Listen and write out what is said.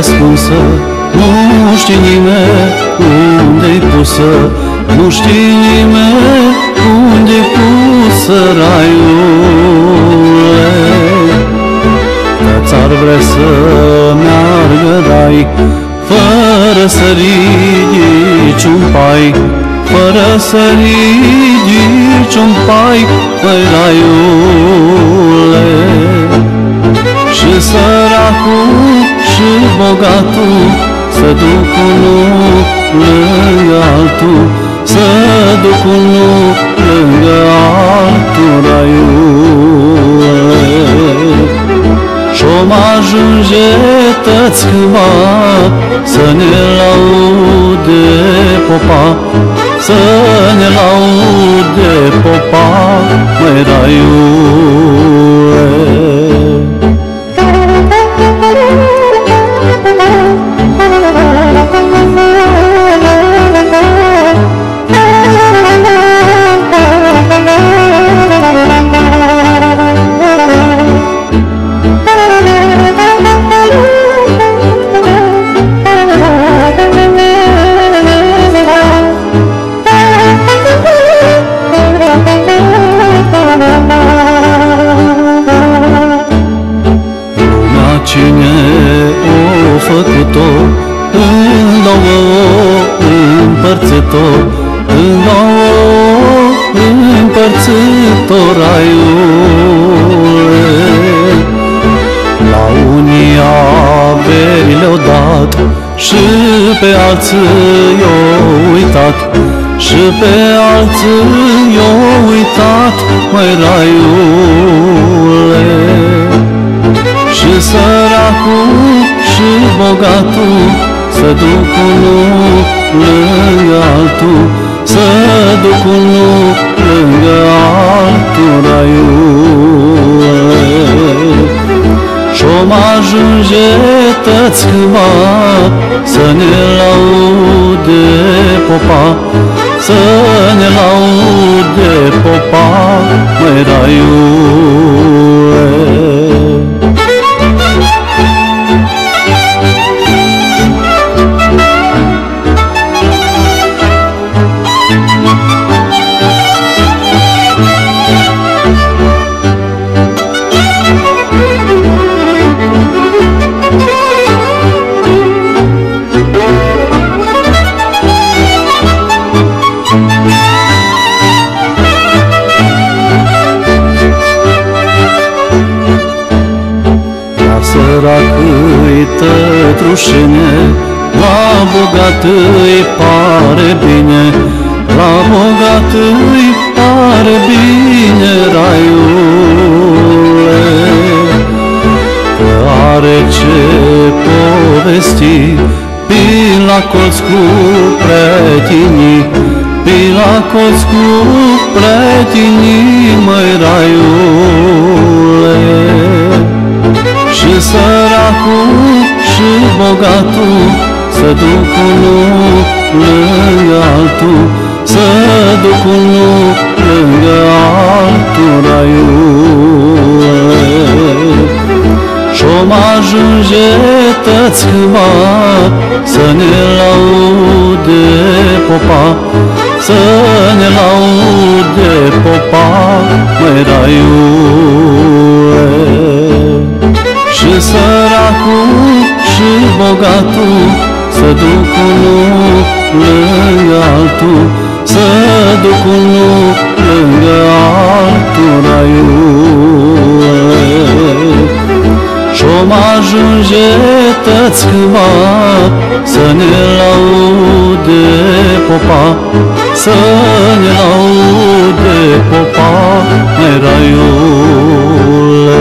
ascunsă, nu știe nimeni unde-i pusă, nu știe nimeni unde-i pusă, raiule. Că ți-ar vrea să meargă rai, fără să ridici un pai, fără să ridici un pai, măi, raiule. Și săracul și bogatul să duc unul lângă altul, să duc unul lângă altul, raiule. Și-om ajunge tăți cândva să ne laude popa, să ne laude popa, măi, raiule. Cine o făcut-o, în două împărțit-o, în două împărțit-o, raiule. La unii averi le-o dat și pe alții i-o uitat, și pe alții i-o uitat, măi, raiule. Și săracul și bogatul să duc unul lângă altul, să duc unul lângă altul, raiule. Și-om ajunge tăți cândva să ne laude popa, să ne laude popa, măi, raiule. Sărac îi tot rușine, la bogat îi pare bine, la bogat îi pare bine, raiule. Că are ce povesti, pin la colț cu prietenii, pin la colț cu prietenii, măi, raiule. Și săracul și bogatul să duc unul lângă altul, să duc unul lângă altul, raiule. Și-om ajunge tăți cândva să ne laude popa, să ne laude popa, măi, raiule. Și săracul și bogatul să duc unul lângă altul, să duc unul lângă altul, raiule. Și-om ajunge tăți cândva să ne laude popa, să ne laude popa, măi, raiule.